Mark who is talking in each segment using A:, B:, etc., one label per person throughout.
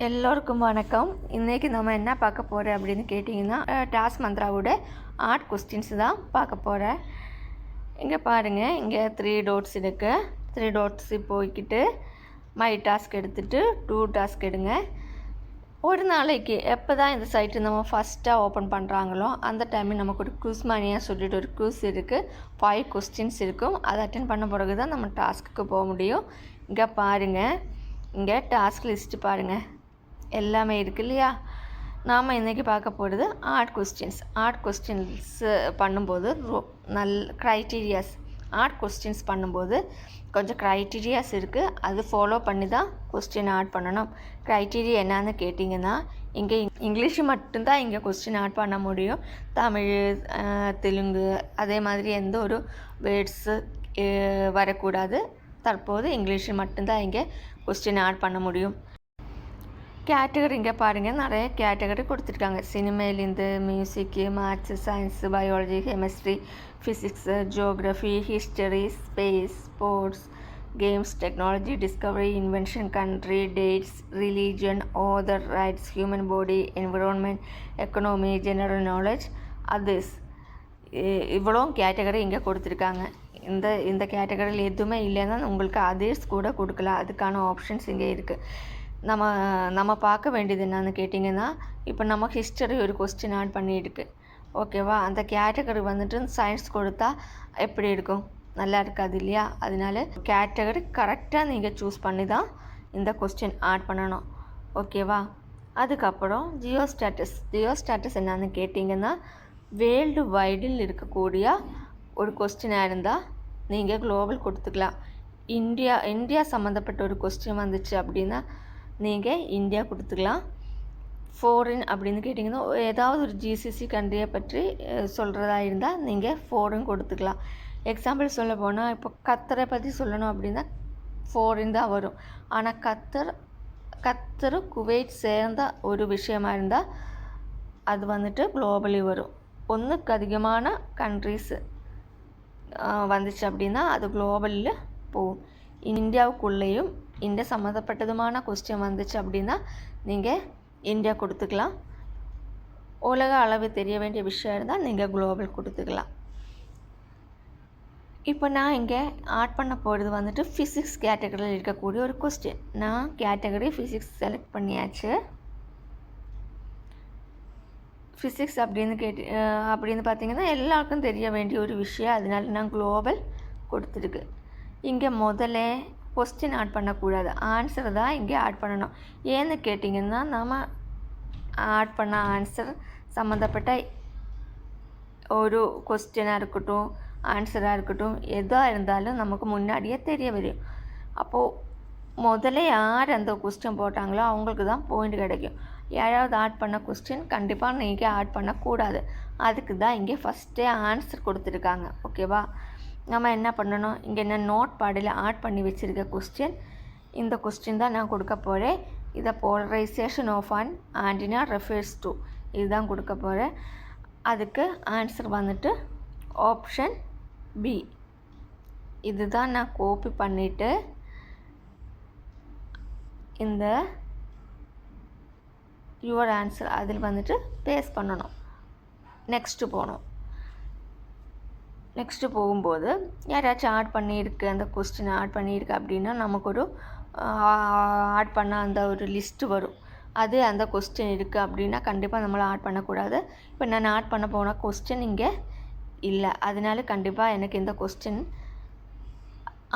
A: எல்லோருக்கும் வணக்கம். இன்றைக்கி நம்ம என்ன பார்க்க போகிறோம் அப்படின்னு கேட்டிங்கன்னா, டாஸ்க் மந்த்ராவோட ஆர்ட் கொஸ்டின்ஸ் தான் பார்க்க போகிறேன். இங்கே பாருங்கள், இங்கே 3 dots இருக்குது. 3 dots போய்கிட்டு மை டாஸ்க் எடுத்துகிட்டு 2 டாஸ்க் எடுங்க. ஒரு நாளைக்கு எப்போ தான் இந்த சைட்டு நம்ம ஃபஸ்ட்டாக ஓப்பன் பண்ணுறாங்களோ அந்த டைமில் நமக்கு ஒரு குவிஸ் மணியாக சொல்லிட்டு ஒரு குவிஸ் இருக்குது. 5 கொஸ்டின்ஸ் இருக்கும். அதை அட்டென்ட் பண்ண பிறகு தான் நம்ம டாஸ்க்கு போக முடியும். இங்கே பாருங்கள், இங்கே டாஸ்க் லிஸ்ட்டு பாருங்கள், எல்லாமே இருக்குது இல்லையா. நாம் இன்றைக்கி பார்க்க போகிறது ஆர்ட் கொஸ்டின்ஸ் பண்ணும்போது ஆர்ட் கொஸ்டின்ஸ் பண்ணும்போது கொஞ்சம் க்ரைட்டீரியாஸ் இருக்குது. அது ஃபாலோ பண்ணி தான் கொஸ்டின் ஆட் பண்ணணும். க்ரைட்டீரியா என்னன்னு கேட்டிங்கன்னா, இங்கே இங்கிலீஷ் மட்டும்தான் இங்கே கொஸ்டின் ஆட் பண்ண முடியும். தமிழ், தெலுங்கு அதே மாதிரி எந்த ஒரு வேர்ட்ஸு வரக்கூடாது. தற்போது இங்கிலீஷ் மட்டும்தான் இங்கே கொஸ்டின் ஆட் பண்ண முடியும். கேட்டகரி இங்கே பாருங்கள், நிறைய கேட்டகரி கொடுத்துருக்காங்க. சினிமாலேருந்து மியூசிக்கு, maths, science, biology, chemistry, physics, geography, history, space, sports, games, technology, discovery, invention, country, dates, religion, author, rights, human body, environment, economy, general knowledge, others. இவ்வளோ கேட்டகரி இங்கே கொடுத்துருக்காங்க. இந்த கேட்டகரியில் எதுவுமே இல்லைன்னா உங்களுக்கு அதர்ஸ் கூட கொடுக்கலாம். அதுக்கான ஆப்ஷன்ஸ் இங்கே இருக்குது. நம்ம பார்க்க வேண்டியது என்னன்னு கேட்டிங்கன்னா, இப்போ நம்ம ஹிஸ்டரி ஒரு கொஸ்டின் ஆட் பண்ணியிருக்கு, ஓகேவா. அந்த கேட்டகரி வந்துட்டு சயின்ஸ் கொடுத்தா எப்படி இருக்கும்? நல்லா இருக்காது இல்லையா. அதனால கேட்டகரி கரெக்டாக நீங்கள் சூஸ் பண்ணி தான் இந்த கொஸ்டின் ஆட் பண்ணணும், ஓகேவா. அதுக்கப்புறம் ஜியோ ஸ்டேட்டஸ் என்னன்னு கேட்டிங்கன்னா, வேர்ல்டு வைடில் இருக்கக்கூடிய ஒரு கொஸ்டினாக இருந்தால் நீங்கள் குளோபல் கொடுத்துக்கலாம். இந்தியா சம்மந்தப்பட்ட ஒரு கொஸ்டின் வந்துச்சு அப்படின்னா நீங்கள் இந்தியா கொடுத்துக்கலாம். ஃபாரின் அப்படின்னு கேட்டிங்கன்னா, ஏதாவது ஒரு ஜிசிசி கண்ட்ரியை பற்றி சொல்கிறதா இருந்தால் நீங்கள் ஃபாரின் கொடுத்துக்கலாம். எக்ஸாம்பிள் சொல்ல போனால், இப்போ கத்தரை பற்றி சொல்லணும் அப்படின்னா ஃபாரின் தான் வரும். ஆனால் கத்தர் குவைட் சேர்ந்த ஒரு விஷயமா இருந்தால் அது வந்துட்டு குளோபலி வரும். ஒன்றுக்கு அதிகமான கண்ட்ரிஸு வந்துச்சு அப்படின்னா அது குளோபலில் போகும். இந்தியாவுக்குள்ளேயும் இந்தியா சம்மந்தப்பட்டதுமான கொஸ்டின் வந்துச்சு அப்படின்னா நீங்கள் இந்தியா கொடுத்துக்கலாம். உலக அளவு தெரிய வேண்டிய விஷயம் இருந்தால் நீங்கள் குளோபல் கொடுத்துக்கலாம். இப்போ நான் இங்கே ஆட் பண்ண போகிறது வந்துட்டு ஃபிசிக்ஸ் கேட்டகரியில் இருக்கக்கூடிய ஒரு கொஸ்டின். நான் கேட்டகரி ஃபிசிக்ஸ் செலக்ட் பண்ணியாச்சு. ஃபிசிக்ஸ் அப்படின்னு பார்த்தீங்கன்னா எல்லாருக்கும் தெரிய வேண்டிய ஒரு விஷயம். அதனால நான் குளோபல் கொடுத்துருக்கு. இங்கே முதல்ல கொஸ்டின் ஆட் பண்ணக்கூடாது, ஆன்சர் தான் இங்கே ஆட் பண்ணணும். ஏன்னு கேட்டிங்கன்னா, நம்ம ஆட் பண்ண ஆன்சர் சம்மந்தப்பட்ட ஒரு கொஸ்டினாக இருக்கட்டும், ஆன்சராக இருக்கட்டும், எதாக இருந்தாலும் நமக்கு முன்னாடியே தெரிய வரும். அப்போது முதல்ல யார் அந்த கொஸ்டின் போட்டாங்களோ அவங்களுக்கு தான் பாயிண்ட் கிடைக்கும். யாராவது ஆட் பண்ண கொஸ்டின் கண்டிப்பாக நீங்கள் ஆட் பண்ணக்கூடாது. அதுக்கு தான் இங்கே ஃபஸ்ட்டே ஆன்சர் கொடுத்துருக்காங்க, ஓகேவா. நம்ம என்ன பண்ணணும், இங்கே என்ன நோட் பேடில் ஆட் பண்ணி வச்சுருக்க கொஸ்டின், இந்த கொஸ்டின் தான் நான் கொடுக்க போகிறேன். இதை polarisation of an antenna refers to இதுதான் கொடுக்க போகிறேன். அதுக்கு ஆன்சர் வந்துட்டு ஆப்ஷன் பி. இதுதான் நான் காப்பி பண்ணிவிட்டு இந்த யுவர் ஆன்சர் அதில் வந்துட்டு பேஸ்ட் பண்ணணும். நெக்ஸ்ட்டு போகும்போது யாராச்சும் ஆட் பண்ணியிருக்கு, அந்த கொஸ்டின் ஆட் பண்ணியிருக்கு அப்படின்னா நமக்கு ஒரு ஆட் பண்ண அந்த ஒரு லிஸ்ட்டு வரும். அது அந்த கொஸ்டின் இருக்குது அப்படின்னா கண்டிப்பாக நம்மளை ஆட் பண்ணக்கூடாது. இப்போ நான் ஆட் பண்ண போன கொஸ்டின் இங்கே இல்லை, அதனால கண்டிப்பாக எனக்கு இந்த கொஸ்டின்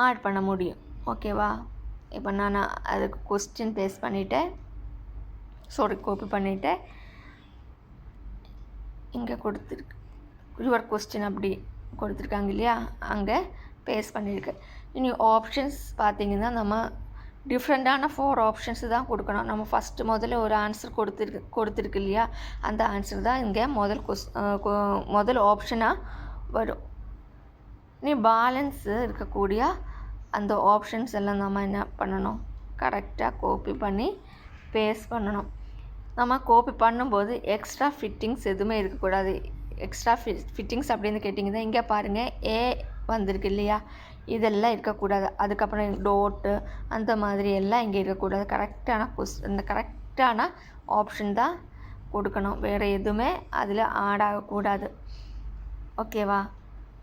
A: ஆட் பண்ண முடியும், ஓகேவா. இப்போ நான் அதுக்கு கொஸ்டின் பேஸ்ட் பண்ணிவிட்டேன், காப்பி பண்ணிவிட்டேன். இங்கே கொடுத்துருக்கு யுவர் கொஸ்டின் அப்படி கொடுத்துருக்காங்க இல்லையா, அங்கே பேஸ்ட் பண்ணியிருக்கு. இனி ஆப்ஷன்ஸ் பார்த்திங்கன்னா, நம்ம டிஃப்ரெண்ட்டான 4 ஆப்ஷன்ஸ் தான் கொடுக்கணும். நம்ம ஃபஸ்ட்டு முதல்ல ஒரு ஆன்சர் கொடுத்துருக்கு இல்லையா, அந்த ஆன்சர் தான் இங்கே முதல் ஆப்ஷனாக வரும். இனி பேலன்ஸு இருக்கக்கூடிய அந்த ஆப்ஷன்ஸ் எல்லாம் நம்ம என்ன பண்ணணும், கரெக்டாக காப்பி பண்ணி பேஸ்ட் பண்ணணும். நம்ம காப்பி பண்ணும்போது எக்ஸ்ட்ரா ஃபிட்டிங்ஸ் எதுவுமே இருக்கக்கூடாது. எக்ஸ்ட்ரா ஃபிட்டிங்ஸ் அப்படின்னு கேட்டிங்கன்னா, இங்கே பாருங்கள் ஏ வந்திருக்கு இல்லையா, இதெல்லாம் இருக்கக்கூடாது. அதுக்கப்புறம் டோட்டு அந்த மாதிரி எல்லாம் இங்கே இருக்கக்கூடாது. கரெக்டான இந்த கரெக்ட் கரெக்டான ஆப்ஷன் தான் கொடுக்கணும், வேறு எதுவுமே அதில் ஆட் ஆகக்கூடாது. ஓகேவா?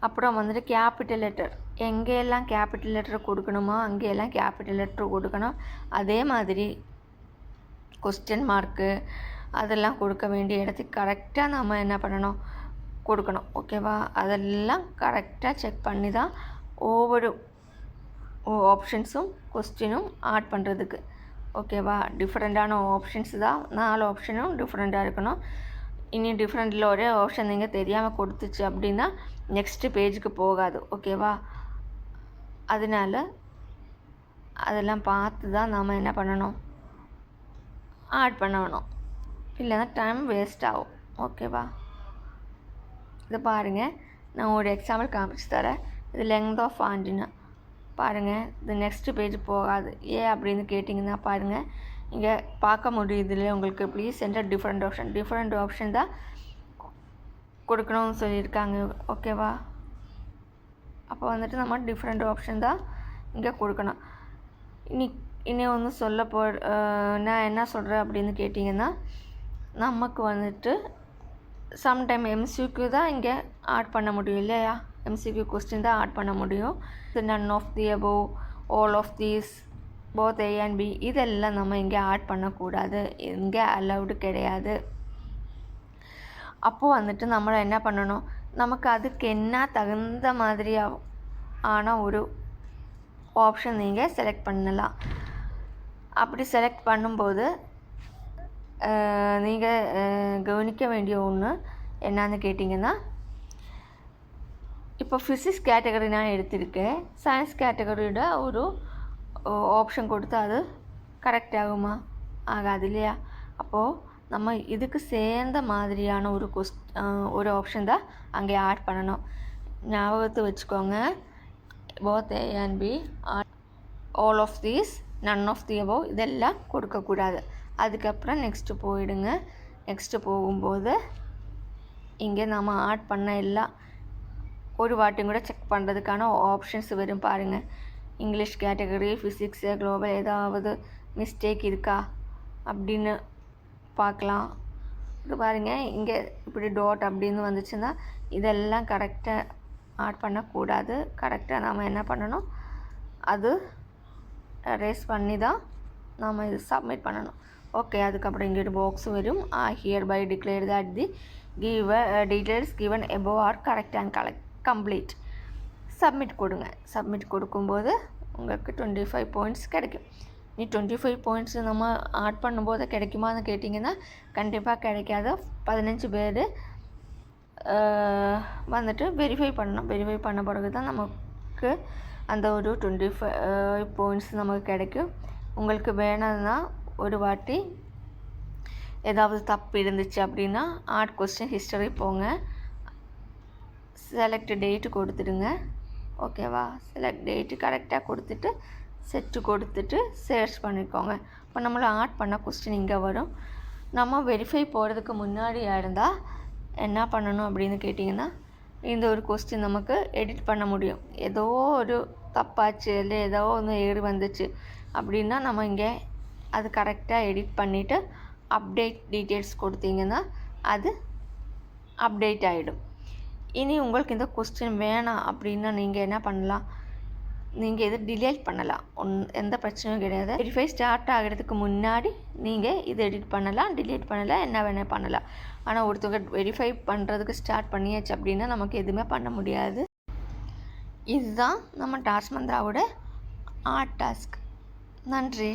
A: அப்புறம் வந்துட்டு கேபிட்டல் லெட்டர், எங்கெல்லாம் கேபிட்டல் லெட்டர் கொடுக்கணுமோ அங்கேயெல்லாம் கேபிட்டல் லெட்டர் கொடுக்கணும். அதே மாதிரி கொஸ்டின் மார்க்கு அதெல்லாம் கொடுக்க வேண்டிய இடத்துக்கு கரெக்டாக நம்ம என்ன பண்ணணும், கொடுக்கணும். ஓகேவா? அதெல்லாம் கரெக்டாக செக் பண்ணி தான் ஒவ்வொரு ஆப்ஷன்ஸும் கொஸ்டினும் ஆட் பண்ணுறதுக்கு. ஓகேவா? டிஃப்ரெண்ட்டான ஆப்ஷன்ஸ் தான், 4 ஆப்ஷனும் டிஃப்ரெண்ட்டாக இருக்கணும். இனி டிஃப்ரெண்ட்டில் ஒரே ஆப்ஷன் நீங்கள் தெரியாமல் கொடுத்துச்சு அப்படின்னா நெக்ஸ்ட்டு பேஜுக்கு போகாது. ஓகேவா? அதனால அதெல்லாம் பார்த்து தான் நாம் என்ன பண்ணணும், ஆட் பண்ணணும், இல்லைன்னா டைம் வேஸ்ட் ஆகும். ஓகேவா? இதை பாருங்கள், நான் ஒரு எக்ஸாம்பிள் காமிச்சு தரேன். இது லெங்த் ஆஃப் ஃபாண்ட்னு பாருங்கள், இது நெக்ஸ்ட்டு பேஜ் போகாது. ஏன் அப்படின்னு கேட்டிங்கன்னா பாருங்கள், இங்கே பார்க்க முடியுது இல்லை உங்களுக்கு, ப்ளீஸ் என்டர் டிஃப்ரெண்ட் ஆப்ஷன் தான் கொடுக்கணும்னு சொல்லியிருக்காங்க. ஓகேவா? அப்போ வந்துட்டு நம்ம டிஃப்ரெண்ட் ஆப்ஷன் தான் இங்கே கொடுக்கணும். இனி ஒன்று நான் என்ன சொல்கிறேன் அப்படின்னு கேட்டிங்கன்னா, நமக்கு வந்துட்டு சம்டைம் எம்சிக்யூ தான் இங்கே ஆட் பண்ண முடியும் இல்லையா, எம்சிக்யூ கொஸ்டின் தான் ஆட் பண்ண முடியும். None of the above, all of these, both A and B இதெல்லாம் நம்ம இங்கே ஆட் பண்ணக்கூடாது, இங்கே அலவுடு கிடையாது. அப்போது வந்துட்டு நம்மளை என்ன பண்ணணும், நமக்கு அதுக்கு என்ன தகுந்த மாதிரி ஆன ஒரு ஆப்ஷன் நீங்கள் செலக்ட் பண்ணலாம். அப்படி செலக்ட் பண்ணும்போது நீங்கள் கவனிக்க வேண்டிய ஒன்று என்னன்னு கேட்டிங்கன்னா, இப்போ ஃபிசிக்ஸ் கேட்டகரி நான் எடுத்திருக்கேன், சயின்ஸ் கேட்டகரியோட ஒரு ஆப்ஷன் கொடுத்து அது கரெக்ட் ஆகுமா, ஆகாது இல்லையா? அப்போது நம்ம இதுக்கு சேர்ந்த மாதிரியான ஒரு ஆப்ஷன் தான் அங்கே ஆட் பண்ணணும். ஞாபகத்தை வச்சுக்கோங்க, both A and B, all of these, none of the above இதெல்லாம் கொடுக்கக்கூடாது. அதுக்கப்புறம் நெக்ஸ்ட்டு போயிடுங்க. நெக்ஸ்ட்டு போகும்போது இங்கே நம்ம ஆட் பண்ண எல்லாம் ஒரு வாட்டியும் கூட செக் பண்ணுறதுக்கான ஆப்ஷன்ஸ் வரும் பாருங்கள். இங்கிலீஷ் கேட்டகரி, ஃபிசிக்ஸு, குளோபல் ஏதாவது மிஸ்டேக் இருக்கா அப்படின்னு பார்க்கலாம். இது பாருங்கள், இங்கே இப்படி டாட் அப்படின்னு வந்துச்சுன்னா இதெல்லாம் கரெக்டாக ஆட் பண்ணக்கூடாது. கரெக்டாக நாம் என்ன பண்ணணும், அது ரேஸ் பண்ணி தான் நாம் இது சப்மிட் பண்ணணும். ஓகே, அதுக்கப்புறம் இங்கே ஒரு பாக்ஸ் வரும். Hereby declare that the details given above are correct and complete. Submit கொடுங்க. சப்மிட் கொடுக்கும்போது உங்களுக்கு 25 பாயிண்ட்ஸ் கிடைக்கும். 25 பாயிண்ட்ஸ் நம்ம ஆட் பண்ணும்போது கிடைக்குமான்னு கேட்டிங்கன்னா கண்டிப்பாக கிடைக்காது. 15 பேர் வந்துட்டு வெரிஃபை பண்ணணும். வெரிஃபை பண்ண பிறகு தான் நமக்கு அந்த ஒரு 25 பாயிண்ட்ஸ் நமக்கு கிடைக்கும். உங்களுக்கு வேணும்னா ஒரு வாட்டி ஏதாவது தப்பு இருந்துச்சு அப்படின்னா ஆட் கொஸ்டின் ஹிஸ்டரி போங்க, செலக்ட் டேட்டு கொடுத்துடுங்க. ஓகேவா? செலக்ட் டேட்டு கரெக்டாக கொடுத்துட்டு செட்டு கொடுத்துட்டு சர்ச் பண்ணிக்கோங்க. இப்போ நம்மளை ஆட் பண்ண கொஸ்டின் இங்கே வரும். நம்ம வெரிஃபை போகிறதுக்கு முன்னாடி இருந்தால் என்ன பண்ணணும் அப்படின்னு கேட்டிங்கன்னா, இந்த ஒரு கொஸ்டின் நமக்கு எடிட் பண்ண முடியும். ஏதோ ஒரு தப்பாச்சு இல்லை ஏதோ ஒன்று ஏறி வந்துச்சு அப்படின்னா நம்ம இங்கே அது கரெக்டாக எடிட் பண்ணிவிட்டு அப்டேட் டீட்டெயில்ஸ் கொடுத்தீங்கன்னா அது அப்டேட் ஆகிடும். இனி உங்களுக்கு இந்த கொஸ்டின் வேணாம் அப்படின்னா நீங்கள் என்ன பண்ணலாம், நீங்கள் இதை டிலீட் பண்ணலாம். எந்த பிரச்சனையும் கிடையாது. வெரிஃபை ஸ்டார்ட் ஆகிறதுக்கு முன்னாடி நீங்கள் இதை எடிட் பண்ணலாம், டிலீட் பண்ணலாம், என்ன வேணால் பண்ணலாம். ஆனால் ஒருத்தவங்க வெரிஃபை பண்ணுறதுக்கு ஸ்டார்ட் பண்ணியாச்சு அப்படின்னா நமக்கு எதுவுமே பண்ண முடியாது. இதுதான் நம்ம டாஸ்க் மந்த்ராவோட ஆர்ட் டாஸ்க். நன்றி.